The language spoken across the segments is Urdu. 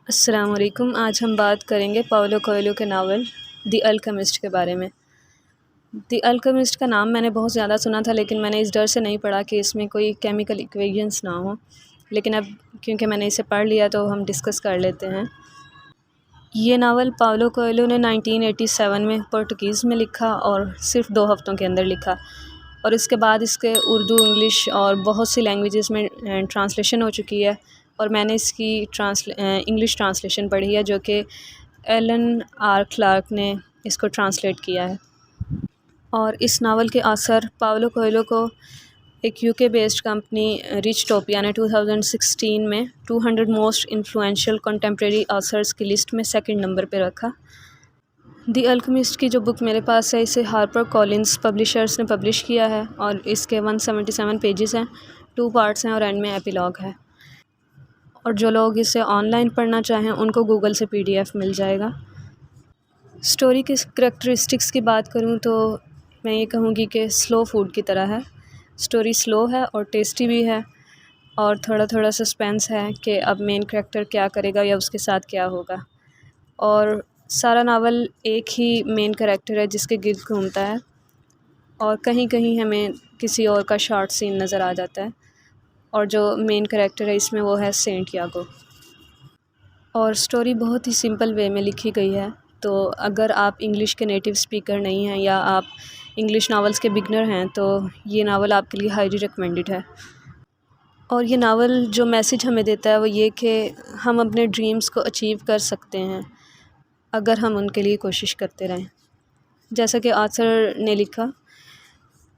السلام علیکم۔ آج ہم بات کریں گے پاولو کویلو کے ناول دی الکیمسٹ کے بارے میں۔ دی الکیمسٹ کا نام میں نے بہت زیادہ سنا تھا، لیکن میں نے اس ڈر سے نہیں پڑھا کہ اس میں کوئی کیمیکل ایکویشنس نہ ہوں، لیکن اب کیونکہ میں نے اسے پڑھ لیا تو ہم ڈسکس کر لیتے ہیں۔ یہ ناول پاولو کویلو نے 1987 میں پرتگیز میں لکھا اور صرف 2 ہفتوں کے اندر لکھا، اور اس کے بعد اس کے اردو، انگلش اور بہت سی لینگویجز میں ٹرانسلیشن ہو چکی ہے، اور میں نے اس کی انگلش ٹرانسلیشن پڑھی ہے جو کہ ایلن آر کلارک نے اس کو ٹرانسلیٹ کیا ہے۔ اور اس ناول کے آثر پاولو کویلو کو ایک UK بیسڈ کمپنی ریچ ٹوپیا نے 2016 میں 200 موسٹ انفلوئنشل کنٹمپریری آثرز کی لسٹ میں 2nd نمبر پہ رکھا۔ دی الکیمسٹ کی جو بک میرے پاس ہے، اسے ہارپر کولنز پبلیشرز نے پبلش کیا ہے، اور اس کے 177 پیجز ہیں، 2 پارٹس ہیں اور اینڈ میں ایپیلاگ ہے۔ اور جو لوگ اسے آن لائن پڑھنا چاہیں ان کو گوگل سے PDF مل جائے گا۔ سٹوری کی کریکٹرسٹکس کی بات کروں تو میں یہ کہوں گی کہ سلو فوڈ کی طرح ہے۔ سٹوری سلو ہے اور ٹیسٹی بھی ہے، اور تھوڑا تھوڑا سسپینس ہے کہ اب مین کریکٹر کیا کرے گا یا اس کے ساتھ کیا ہوگا، اور سارا ناول ایک ہی مین کریکٹر ہے جس کے گرد گھومتا ہے، اور کہیں کہیں ہمیں کسی اور کا شارٹ سین نظر آ جاتا ہے، اور جو مین کریکٹر ہے اس میں وہ ہے سینٹ یاگو۔ اور سٹوری بہت ہی سمپل وے میں لکھی گئی ہے، تو اگر آپ انگلش کے نیٹیو اسپیکر نہیں ہیں یا آپ انگلش ناولز کے بگنر ہیں تو یہ ناول آپ کے لیے ہائیلی ریکمینڈڈ ہے۔ اور یہ ناول جو میسیج ہمیں دیتا ہے وہ یہ کہ ہم اپنے ڈریمز کو اچیو کر سکتے ہیں اگر ہم ان کے لیے کوشش کرتے رہیں۔ جیسا کہ آتھر نے لکھا،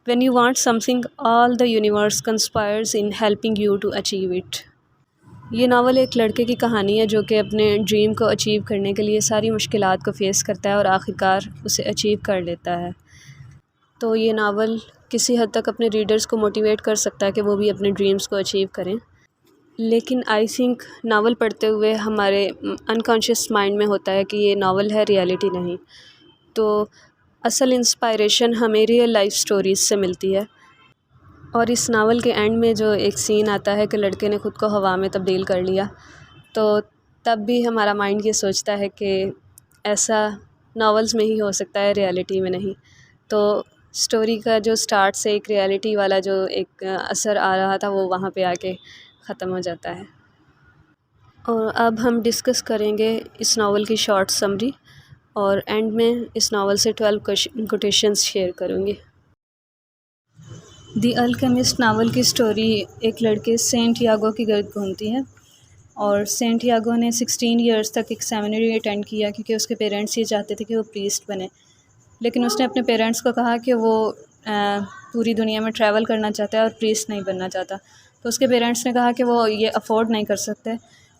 When you want something, all the universe conspires in helping you to achieve it۔ یہ ناول ایک لڑکے کی کہانی ہے جو کہ اپنے ڈریم کو اچیو کرنے کے لیے ساری مشکلات کو فیس کرتا ہے اور آخرکار اسے اچیو کر لیتا ہے۔ تو یہ ناول کسی حد تک اپنے ریڈرز کو موٹیویٹ کر سکتا ہے کہ وہ بھی اپنے ڈریمز کو اچیو کریں، لیکن آئی تھنک ناول پڑھتے ہوئے ہمارے انکانشیس مائنڈ میں ہوتا ہے کہ یہ ناول ہے، ریئلٹی نہیں۔ تو اصل انسپائریشن ہمیں ریئل لائف سٹوریز سے ملتی ہے۔ اور اس ناول کے اینڈ میں جو ایک سین آتا ہے کہ لڑکے نے خود کو ہوا میں تبدیل کر لیا، تو تب بھی ہمارا مائنڈ یہ سوچتا ہے کہ ایسا ناولز میں ہی ہو سکتا ہے، ریئلٹی میں نہیں۔ تو سٹوری کا جو سٹارٹ سے ایک ریئلٹی والا جو ایک اثر آ رہا تھا وہ وہاں پہ آ کے ختم ہو جاتا ہے۔ اور اب ہم ڈسکس کریں گے اس ناول کی شارٹ سمری، اور اینڈ میں اس ناول سے 12 کوٹیشنز شیئر کروں گی۔ دی الکیمسٹ ناول کی سٹوری ایک لڑکے سینٹ یاگو کی گرد گھومتی ہے، اور سینٹ یاگو نے 16 ایئرس تک ایک سیمینری اٹینڈ کیا کیونکہ اس کے پیرنٹس یہ چاہتے تھے کہ وہ پریسٹ بنے، لیکن اس نے اپنے پیرنٹس کو کہا کہ وہ پوری دنیا میں ٹریول کرنا چاہتا ہے اور پریسٹ نہیں بننا چاہتا۔ تو اس کے پیرنٹس نے کہا کہ وہ یہ افورڈ نہیں کر سکتے،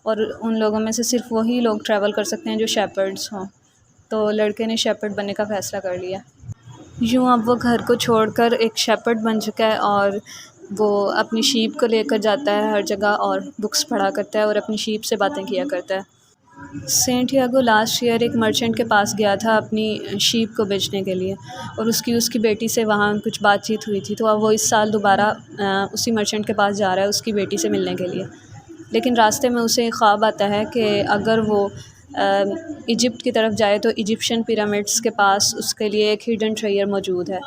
اور ان لوگوں میں سے صرف وہی لوگ ٹریول کر سکتے ہیں جو شیپرڈز ہوں۔ تو لڑکے نے شیپرڈ بننے کا فیصلہ کر لیا۔ یوں اب وہ گھر کو چھوڑ کر ایک شیپرڈ بن چکا ہے، اور وہ اپنی شیپ کو لے کر جاتا ہے ہر جگہ اور بکس پڑھا کرتا ہے اور اپنی شیپ سے باتیں کیا کرتا ہے۔ سینٹ یاگو لاسٹ ایئر ایک مرچنٹ کے پاس گیا تھا اپنی شیپ کو بیچنے کے لیے، اور اس کی بیٹی سے وہاں کچھ بات چیت ہوئی تھی، تو اب وہ اس سال دوبارہ اسی مرچنٹ کے پاس جا رہا ہے اس کی بیٹی سے ملنے کے لیے، لیکن راستے میں اسے ایک خواب آتا ہے کہ اگر وہ ایجپٹ کی طرف جائے تو ایجپشین پیرامڈس کے پاس اس کے لیے ایک ہڈن ٹریئر موجود ہے۔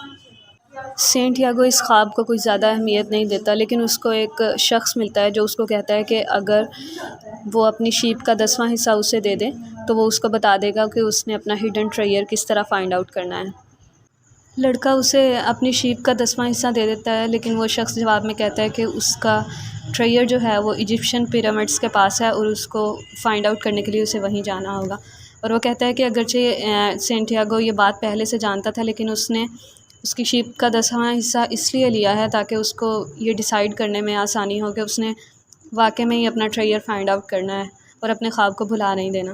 سینٹ یاگو اس خواب کو کوئی زیادہ اہمیت نہیں دیتا، لیکن اس کو ایک شخص ملتا ہے جو اس کو کہتا ہے کہ اگر وہ اپنی شیپ کا 10واں حصہ اسے دے دے تو وہ اس کو بتا دے گا کہ اس نے اپنا ہڈن ٹریئر کس طرح فائنڈ آؤٹ کرنا ہے۔ لڑکا اسے اپنی شیپ کا 10واں حصہ دے دیتا ہے، لیکن وہ شخص جواب میں کہتا ہے کہ اس کا ٹریئر جو ہے وہ ایجپشین پیرامڈس کے پاس ہے، اور اس کو فائنڈ آؤٹ کرنے کے لیے اسے وہیں جانا ہوگا۔ اور وہ کہتا ہے کہ اگرچہ سینٹ یاگو یہ بات پہلے سے جانتا تھا، لیکن اس نے اس کی شیپ کا 10واں حصہ اس لیے لیا ہے تاکہ اس کو یہ ڈیسائیڈ کرنے میں آسانی ہو کہ اس نے واقعی میں ہی اپنا ٹریئر فائنڈ آؤٹ کرنا ہے اور اپنے خواب کو بھلا نہیں دینا۔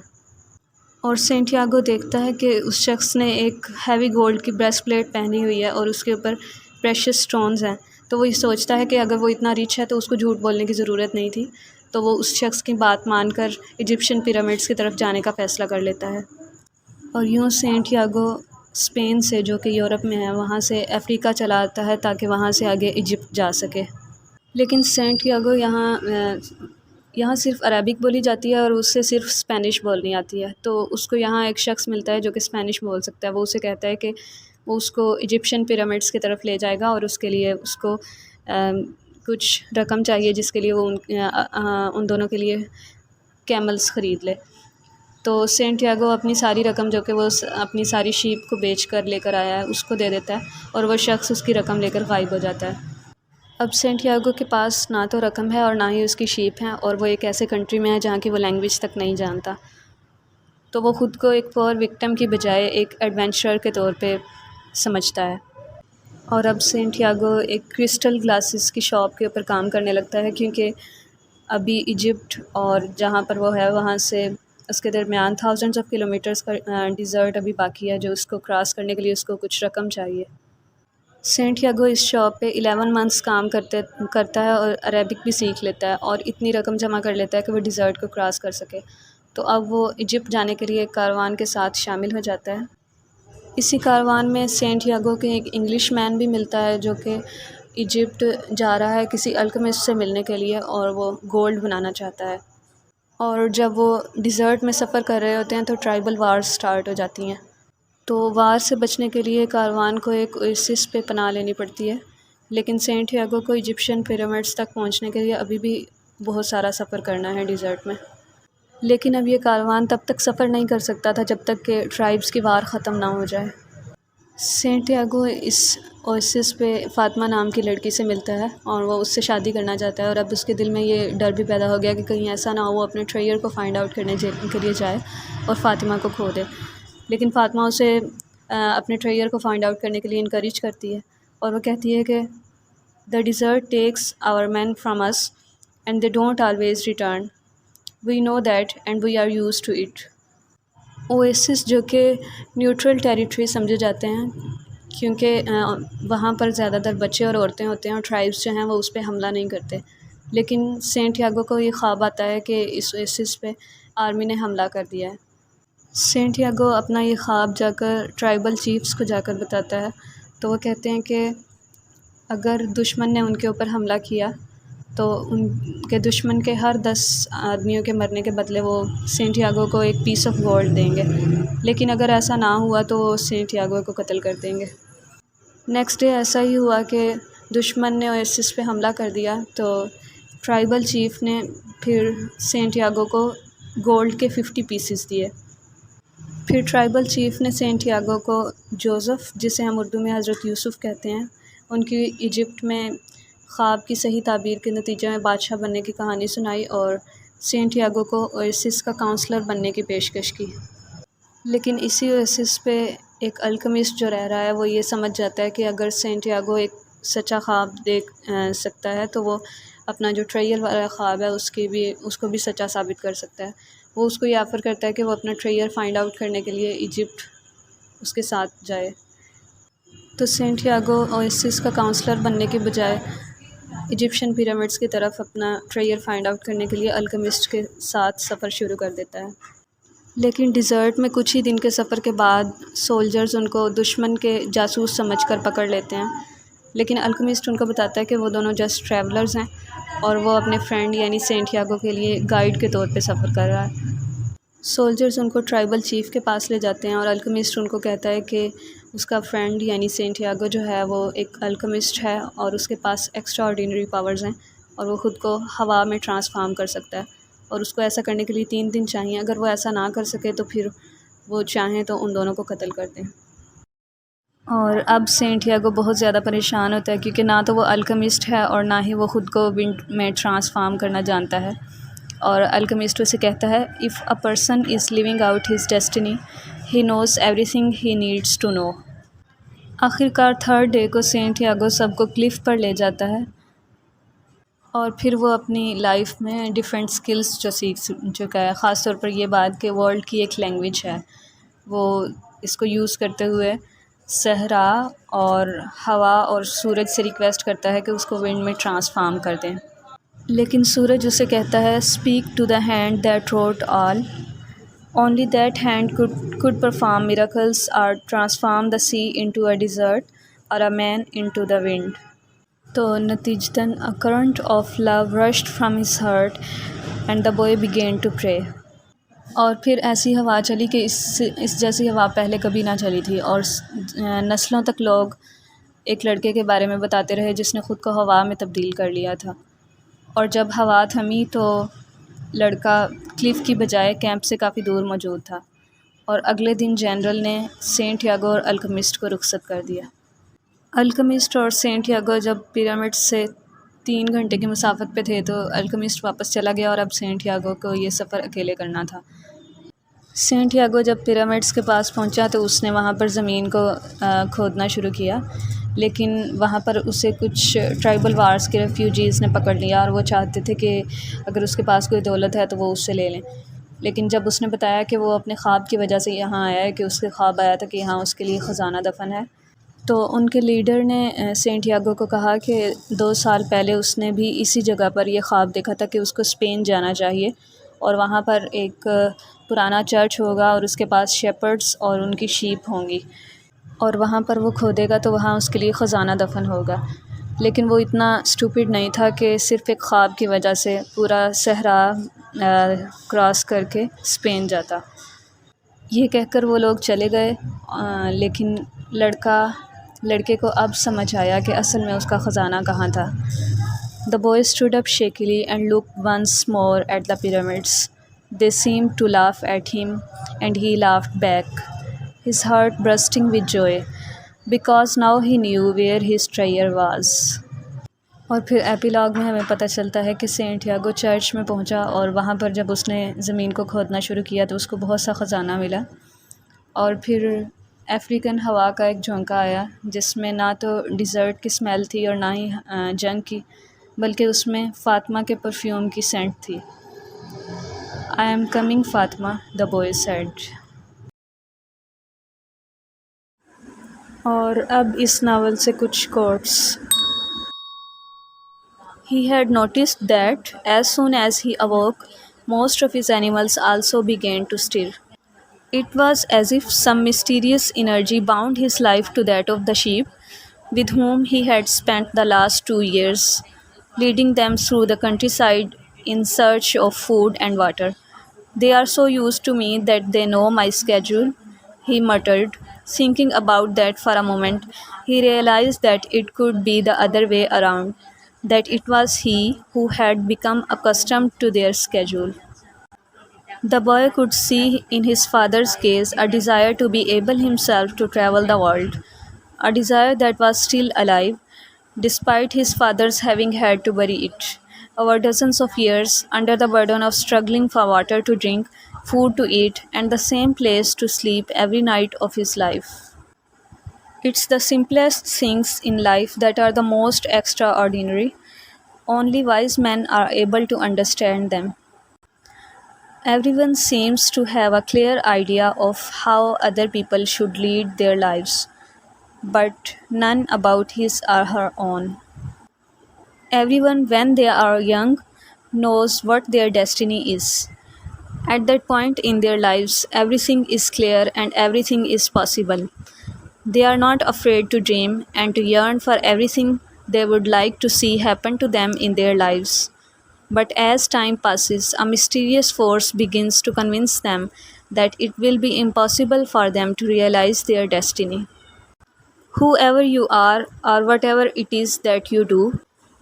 اور سینٹ یاگو دیکھتا ہے کہ اس شخص نے ایک ہیوی گولڈ کی بریسٹ پلیٹ پہنی ہوئی ہے اور اس کے اوپر پریشیس سٹونز ہیں، تو وہ یہ سوچتا ہے کہ اگر وہ اتنا ریچ ہے تو اس کو جھوٹ بولنے کی ضرورت نہیں تھی، تو وہ اس شخص کی بات مان کر ایجپشین پیرامڈس کی طرف جانے کا فیصلہ کر لیتا ہے۔ اور یوں سینٹ یاگو اسپین سے، جو کہ یورپ میں ہے، وہاں سے افریقہ چلا آتا ہے تاکہ وہاں سے آگے ایجپٹ جا سکے۔ لیکن سینٹ یاگو یہاں یہاں صرف عربک بولی جاتی ہے اور اسے صرف اسپینش بولنی آتی ہے، تو اس کو یہاں ایک شخص ملتا ہے جو کہ اسپینش بول سکتا ہے. وہ اسے کہتا ہے کہ وہ اس کو ایجپشین پیرامڈس کی طرف لے جائے گا اور اس کے لیے اس کو کچھ رقم چاہیے جس کے لیے وہ ان دونوں کے لیے کیملز خرید لے. تو سینٹیاگو اپنی ساری رقم جو کہ وہ اپنی ساری شیپ کو بیچ کر لے کر آیا ہے اس کو دے دیتا ہے اور وہ شخص اس کی رقم لے کر غائب ہو جاتا ہے. اب سینٹیاگو کے پاس نہ تو رقم ہے اور نہ ہی اس کی شیپ ہیں، اور وہ ایک ایسے کنٹری میں ہے جہاں کی وہ لینگویج تک نہیں جانتا. تو وہ خود کو ایک پور وکٹم کی بجائے ایک ایڈونچرر کے طور پہ سمجھتا ہے. اور اب سینٹیاگو ایک کرسٹل گلاسز کی شاپ کے اوپر کام کرنے لگتا ہے، کیونکہ ابھی ایجپٹ اور جہاں پر وہ ہے وہاں سے اس کے درمیان تھاؤزنڈز آف کلومیٹرز کا ڈیزرٹ ابھی باقی ہے، جو اس کو کراس کرنے کے لیے اس کو کچھ رقم چاہیے. سینٹیاگو اس شاپ پہ 11 منتھس کام کرتا ہے اور عربک بھی سیکھ لیتا ہے اور اتنی رقم جمع کر لیتا ہے کہ وہ ڈیزرٹ کو کراس کر سکے. تو اب وہ ایجپٹ جانے کے لیے ایک کاروان کے ساتھ شامل ہو جاتا ہے. اسی کاروان میں سینٹیاگو کے ایک انگلش مین بھی ملتا ہے جو کہ ایجپٹ جا رہا ہے کسی الکیمسٹ سے ملنے کے لیے اور وہ گولڈ بنانا چاہتا ہے. اور جب وہ ڈیزرٹ میں سفر کر رہے ہوتے ہیں تو ٹرائبل وارز سٹارٹ ہو جاتی ہیں. تو وار سے بچنے کے لیے کاروان کو ایک اویسس پہ پناہ لینی پڑتی ہے، لیکن سینٹیاگو کو ایجپشین پیرامڈس تک پہنچنے کے لیے ابھی بھی بہت سارا سفر کرنا ہے ڈیزرٹ میں. لیکن اب یہ کاروان تب تک سفر نہیں کر سکتا تھا جب تک کہ ٹرائبس کی وار ختم نہ ہو جائے. سینٹیاگو اس اویسس پہ فاطمہ نام کی لڑکی سے ملتا ہے اور وہ اس سے شادی کرنا چاہتا ہے، اور اب اس کے دل میں یہ ڈر بھی پیدا ہو گیا کہ کہیں ایسا نہ ہو وہ اپنے ٹریئر کو فائنڈ آؤٹ کرنے کے لیے جائے اور فاطمہ کو کھو دے. لیکن فاطمہ اسے اپنے ٹریئر کو فائنڈ آؤٹ کرنے کے لیے انکریج کرتی ہے اور وہ کہتی ہے کہ the desert takes our men from us and they don't always return, we know that and we are used to it. Oasis جو کہ نیوٹرل ٹیریٹری سمجھے جاتے ہیں کیونکہ وہاں پر زیادہ تر بچے اور عورتیں ہوتے ہیں اور ٹرائبس جو ہیں وہ اس پہ حملہ نہیں کرتے. لیکن سینٹیاگو کو یہ خواب آتا ہے کہ اس اویسس پہ آرمی نے حملہ کر دیا ہے. سینٹیاگو اپنا یہ خواب جا کر ٹرائبل چیفز کو جا کر بتاتا ہے، تو وہ کہتے ہیں کہ اگر دشمن نے ان کے اوپر حملہ کیا تو ان کے دشمن کے ہر 10 آدمیوں کے مرنے کے بدلے وہ سینٹیاگو کو ایک پیس آف گولڈ دیں گے، لیکن اگر ایسا نہ ہوا تو وہ سینٹیاگو کو قتل کر دیں گے. نیکسٹ ڈے ایسا ہی ہوا کہ دشمن نے اویسس پہ حملہ کر دیا، تو ٹرائبل چیف نے پھر سینٹیاگو کو گولڈ کے 50 پیسز دیے. پھر ٹرائبل چیف نے سینٹیاگو کو جوزف، جسے ہم اردو میں حضرت یوسف کہتے ہیں، ان کی ایجپٹ میں خواب کی صحیح تعبیر کے نتیجے میں بادشاہ بننے کی کہانی سنائی اور سینٹیاگو کو اویسس کا کاؤنسلر بننے کی پیشکش کی. لیکن اسی اویسس پہ ایک الکیمسٹ جو رہ رہا ہے وہ یہ سمجھ جاتا ہے کہ اگر سینٹیاگو ایک سچا خواب دیکھ سکتا ہے تو وہ اپنا جو ٹریئر والا خواب ہے اس کو بھی سچا ثابت کر سکتا ہے. وہ اس کو یہ آفر کرتا ہے کہ وہ اپنا ٹریئر فائنڈ آؤٹ کرنے کے لیے ایجپٹ اس کے ساتھ جائے. تو سینٹیاگو اویسس کا کاؤنسلر بننے کے بجائے ایجپشین پیرامڈس کی طرف اپنا ٹریئر فائنڈ آؤٹ کرنے کے لیے الکیمسٹ کے ساتھ سفر شروع کر دیتا ہے. لیکن ڈیزرٹ میں کچھ ہی دن کے سفر کے بعد سولجرز ان کو دشمن کے جاسوس سمجھ کر پکڑ لیتے ہیں، لیکن الکیمسٹ ان کو بتاتا ہے کہ وہ دونوں جسٹ ٹریولرز ہیں اور وہ اپنے فرینڈ یعنی سینٹیاگو کے لیے گائیڈ کے طور پہ سفر کر رہا ہے. سولجرز ان کو ٹرائبل چیف کے پاس لے جاتے ہیں اور الکیمسٹ ان کو کہتا ہے کہ اس کا فرینڈ یعنی سینٹیاگو جو ہے وہ ایک الکیمسٹ ہے اور اس کے پاس ایکسٹرا آرڈینری پاورز ہیں اور وہ خود کو ہوا میں ٹرانسفارم کر سکتا ہے، اور اس کو ایسا کرنے کے لیے 3 دن چاہیے. اگر وہ ایسا نہ کر سکے تو پھر وہ چاہیں تو ان دونوں کو قتل کر دیں. اور اب سینٹیاگو بہت زیادہ پریشان ہوتا ہے کیونکہ نہ تو وہ الکیمسٹ ہے اور نہ ہی وہ خود کو ونڈ میں ٹرانسفارم کرنا جانتا ہے. اور الکیمسٹ اسے کہتا ہے if a person is living out his destiny he knows everything he needs to know. آخرکار 3rd ڈے کو سینٹیاگو سب کو کلف پر لے جاتا ہے اور پھر وہ اپنی لائف میں ڈیفرنٹ سکلز جو سیکھ چکا ہے، خاص طور پر یہ بات کہ ورلڈ کی ایک لینگویج ہے، وہ اس کو یوز کرتے ہوئے صحرا اور ہوا اور سورج سے ریکویسٹ کرتا ہے کہ اس کو ونڈ میں ٹرانسفارم کر دیں. لیکن سورج اسے کہتا ہے speak to the hand that wrote all only that hand could perform miracles or transform the sea into a desert or a man into the wind. تو نتیجتاً a current of love rushed from his heart and the boy began to pray. اور پھر ایسی ہوا چلی کہ اس جیسی ہوا پہلے کبھی نہ چلی تھی، اور نسلوں تک لوگ ایک لڑکے کے بارے میں بتاتے رہے جس نے خود کو ہوا میں تبدیل کر لیا تھا۔ اور جب ہوا تھمی تو لڑکا کلف کی بجائے کیمپ سے کافی دور موجود تھا، اور اگلے دن جنرل نے سینٹ یاگو اور الکمسٹ کو رخصت کر دیا۔ الکمسٹ اور سینٹ یاگو جب پیرامڈ سے 3 گھنٹے کی مسافت پہ تھے تو الکمسٹ واپس چلا گیا اور اب سینٹ یاگو کو یہ سفر اکیلے کرنا تھا۔ سینٹ یاگو جب پیرامڈس کے پاس پہنچا تو اس نے وہاں پر زمین کو کھودنا شروع کیا، لیکن وہاں پر اسے کچھ ٹرائبل وارز کے ریفیوجیز نے پکڑ لیا، اور وہ چاہتے تھے کہ اگر اس کے پاس کوئی دولت ہے تو وہ اس سے لے لیں۔ لیکن جب اس نے بتایا کہ وہ اپنے خواب کی وجہ سے یہاں آیا ہے، کہ اس کے خواب آیا تھا کہ یہاں اس کے لیے خزانہ دفن ہے، تو ان کے لیڈر نے سینٹ یاگو کو کہا کہ 2 سال پہلے اس نے بھی اسی جگہ پر یہ خواب دیکھا تھا کہ اس کو اسپین جانا چاہیے، اور وہاں پر ایک پرانا چرچ ہوگا اور اس کے پاس شیپرڈس اور ان کی شیپ ہوں گی، اور وہاں پر وہ کھودے گا تو وہاں اس کے لیے خزانہ دفن ہوگا۔ لیکن وہ اتنا اسٹوپڈ نہیں تھا کہ صرف ایک خواب کی وجہ سے پورا صحرا کراس کر کے اسپین جاتا۔ یہ کہہ کر وہ لوگ چلے گئے، لیکن لڑکے کو اب سمجھ آیا کہ اصل میں اس کا خزانہ کہاں تھا۔ The boy stood up shakily and looked once more at the pyramids. They seemed to laugh at him, and he laughed back, his heart bursting with joy, because now he knew where his treasure was. اور پھر ایپیلاگ میں ہمیں پتہ چلتا ہے کہ سینٹ یاگو چرچ میں پہنچا، اور وہاں پر جب اس نے زمین کو کھودنا شروع کیا تو اس کو بہت سا خزانہ ملا، اور پھر افریقن ہوا کا ایک جھونکا آیا جس میں نہ تو ڈیزرٹ کی اسمیل تھی اور نہ ہی جنگ کی، بلکہ اس میں فاطمہ کے پرفیوم کی سینٹ تھی۔ I am coming, Fatima, the boy said. اور اب اس ناول سے کچھ quotes. He had noticed that as soon as he awoke, most of his animals also began to stir. It was as if some mysterious energy bound his life to that of the sheep, with whom he had spent the last 2 years, leading them through the countryside in search of food and water. They are so used to me that they know my schedule, he muttered. Thinking about that for a moment, he realized that it could be the other way around, that it was he who had become accustomed to their schedule. The boy could see in his father's gaze a desire to be able himself to travel the world, a desire that was still alive, despite his father's having had to bury it over dozens of years under the burden of struggling for water to drink, food to eat, and the same place to sleep every night of his life. It's the simplest things in life that are the most extraordinary. Only wise men are able to understand them. Everyone seems to have a clear idea of how other people should lead their lives, but none about his or her own. Everyone, when they are young, knows what their destiny is. At that point in their lives, everything is clear and everything is possible. They are not afraid to dream and to yearn for everything they would like to see happen to them in their lives. But as time passes, a mysterious force begins to convince them that it will be impossible for them to realize their destiny. Whoever you are, or whatever it is that you do,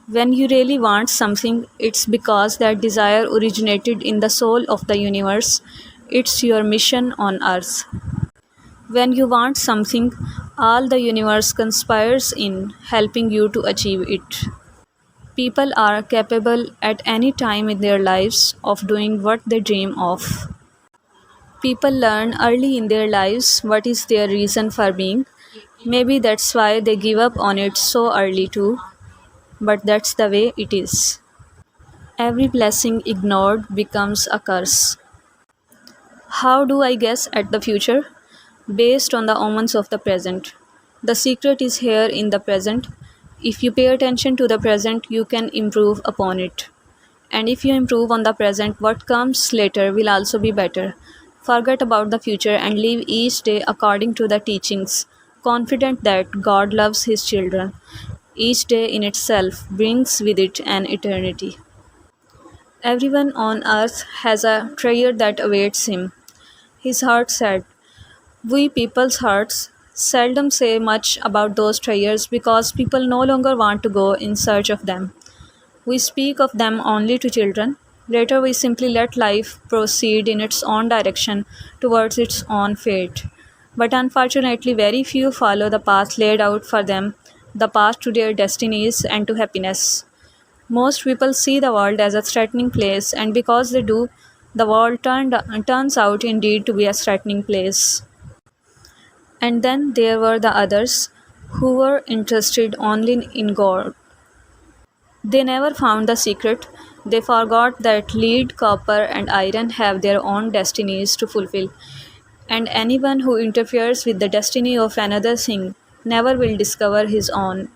when you really want something, it's because that desire originated in the soul of the universe. It's your mission on earth. When you want something, all the universe conspires in helping you to achieve it. People are capable at any time in their lives of doing what they dream of. People learn early in their lives what is their reason for being. Maybe that's why they give up on it so early too, but that's the way it is. Every blessing ignored becomes a curse. How do I guess at the future? Based on the omens of the present. The secret is here in the present. If you pay attention to the present, you can improve upon it. And if you improve on the present, what comes later will also be better. Forget about the future and live each day according to the teachings, confident that God loves His children. Each day in itself brings with it an eternity. Everyone on earth has a treasure that awaits him. His heart said. We people's hearts seldom say much about those treasures because people no longer want to go in search of them. We speak of them only to children. Later, we simply let life proceed in its own direction towards its own fate. But unfortunately, very few follow the path laid out for them, the path to their destinies and to happiness. Most people see the world as a threatening place, and because they do, the world turns out indeed to be a threatening place. And then there were the others who were interested only in God. They never found the secret. They forgot that lead, copper, and iron have their own destinies to fulfill, and anyone who interferes with the destiny of another thing never will discover his own.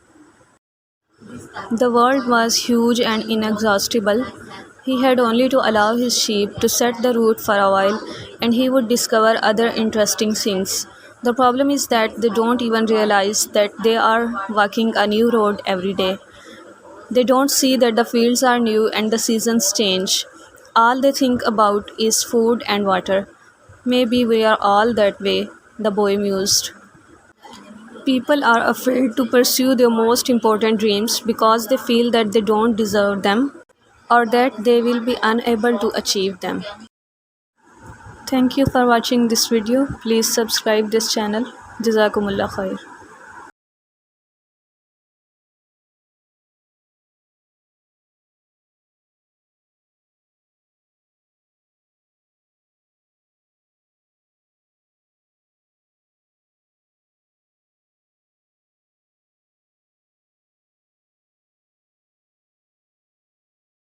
The world was huge and inexhaustible. He had only to allow his sheep to set the route for a while, and he would discover other interesting things. The problem is that they don't even realize that they are walking a new road every day. They don't see that the fields are new and the seasons change. All they think about is food and water. Maybe we are all that way, the boy mused. People are afraid to pursue their most important dreams because they feel that they don't deserve them or that they will be unable to achieve them. Thank you for watching this video. Please subscribe this channel. Jazakumullah khair.